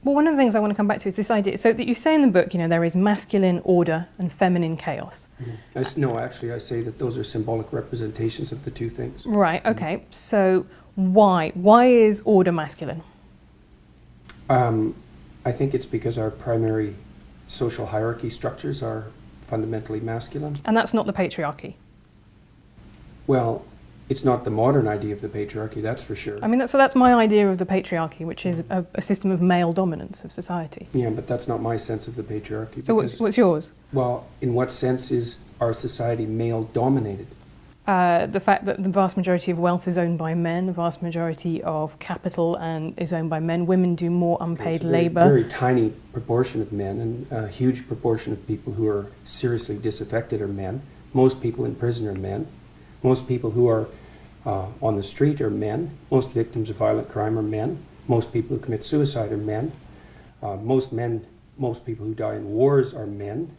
Well, one of the things I want to come back to is this idea, so that you say in the book, there is masculine order and feminine chaos. No, actually I say that those are symbolic representations of the two things. Right, okay. So why? Why is order masculine? I think it's because our primary social hierarchy structures are fundamentally masculine. And that's not the patriarchy? Well, it's not the modern idea of the patriarchy, that's for sure. I mean, that's my idea of the patriarchy, which is a system of male dominance of society. Yeah, but that's not my sense of the patriarchy. So what's yours? Well, in what sense is our society male-dominated? The fact that the vast majority of wealth is owned by men, the vast majority of capital is owned by men. Women do more unpaid labour. Very tiny proportion of men, and a huge proportion of people who are seriously disaffected are men. Most people in prison are men. Most people who are on the street are men. Most victims of violent crime are men. Most people who commit suicide are men. Most people who die in wars are men.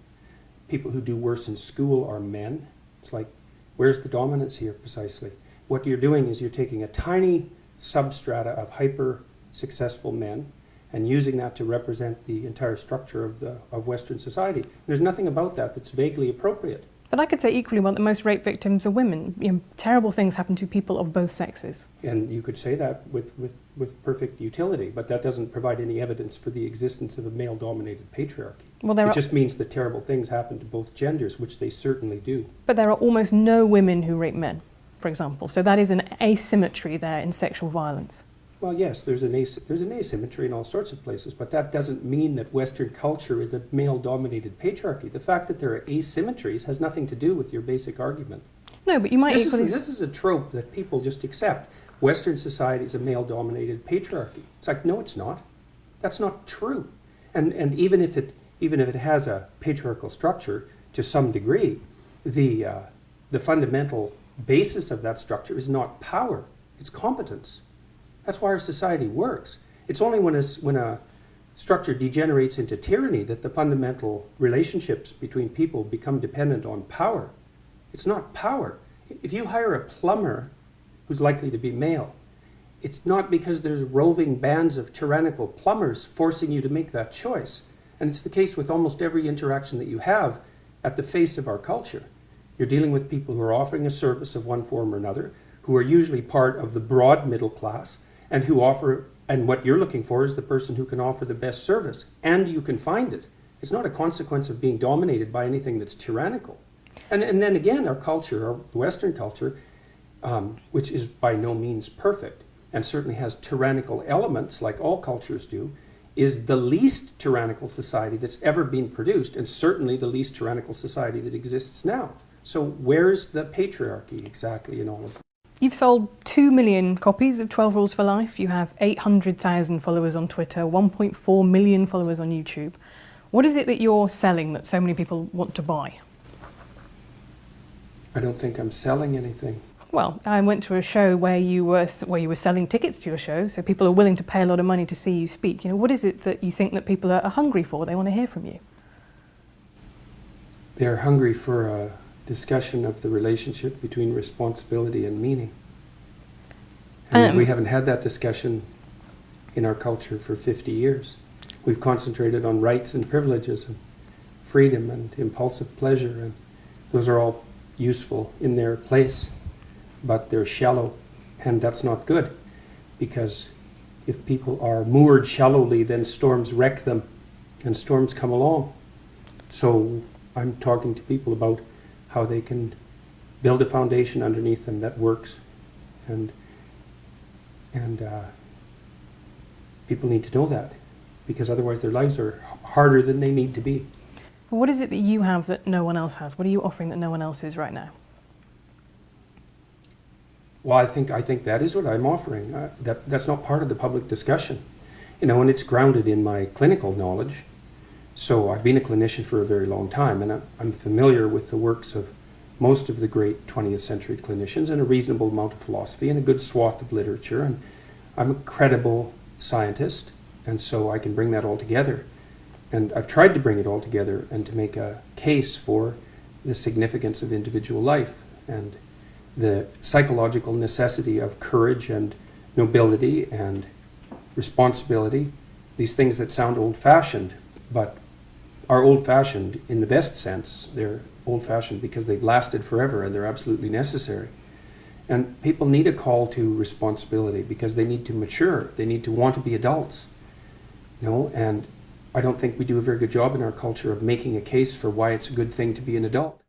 People who do worse in school are men. It's like, where's the dominance here precisely? What you're doing is you're taking a tiny substrata of hyper-successful men and using that to represent the entire structure of Western society. There's nothing about that that's vaguely appropriate. But I could say equally well that most rape victims are women. Terrible things happen to people of both sexes. And you could say that with perfect utility, but that doesn't provide any evidence for the existence of a male-dominated patriarchy. Well, it just means that terrible things happen to both genders, which they certainly do. But there are almost no women who rape men, for example. So that is an asymmetry there in sexual violence. Well, yes, there's an asymmetry in all sorts of places, but that doesn't mean that Western culture is a male-dominated patriarchy. The fact that there are asymmetries has nothing to do with your basic argument. No, but you might This is a trope that people just accept. Western society is a male-dominated patriarchy. It's like, no, it's not. That's not true. And even if it has a patriarchal structure to some degree, the fundamental basis of that structure is not power, it's competence. That's why our society works. It's only when a structure degenerates into tyranny that the fundamental relationships between people become dependent on power. It's not power. If you hire a plumber who's likely to be male, it's not because there's roving bands of tyrannical plumbers forcing you to make that choice. And it's the case with almost every interaction that you have at the face of our culture. You're dealing with people who are offering a service of one form or another, who are usually part of the broad middle class, and what you're looking for is the person who can offer the best service, and you can find it. It's not a consequence of being dominated by anything that's tyrannical. And then again, our culture, our Western culture, which is by no means perfect, and certainly has tyrannical elements, like all cultures do, is the least tyrannical society that's ever been produced, and certainly the least tyrannical society that exists now. So where's the patriarchy exactly in all of that? You've sold 2 million copies of 12 Rules for Life. You have 800,000 followers on Twitter, 1.4 million followers on YouTube. What is it that you're selling that so many people want to buy? I don't think I'm selling anything. Well, I went to a show where you were selling tickets to your show, so people are willing to pay a lot of money to see you speak. What is it that you think that people are hungry for? They want to hear from you. They're hungry for a discussion of the relationship between responsibility and meaning. And we haven't had that discussion in our culture for 50 years. We've concentrated on rights and privileges and freedom and impulsive pleasure, and those are all useful in their place, but they're shallow, and that's not good, because if people are moored shallowly, then storms wreck them, and storms come along. So I'm talking to people about how they can build a foundation underneath them that works, and people need to know that, because otherwise their lives are harder than they need to be. What is it that you have that no one else has? What are you offering that no one else is right now? Well, I think that is what I'm offering. That's not part of the public discussion, and it's grounded in my clinical knowledge. So I've been a clinician for a very long time, and I'm familiar with the works of most of the great 20th century clinicians, and a reasonable amount of philosophy, and a good swath of literature, and I'm a credible scientist, and so I can bring that all together. And I've tried to bring it all together and to make a case for the significance of individual life and the psychological necessity of courage and nobility and responsibility these things that sound old-fashioned, but are old-fashioned in the best sense. They're old-fashioned because they've lasted forever and they're absolutely necessary. And people need a call to responsibility because they need to mature. They need to want to be adults. You know, and I don't think we do a very good job in our culture of making a case for why it's a good thing to be an adult.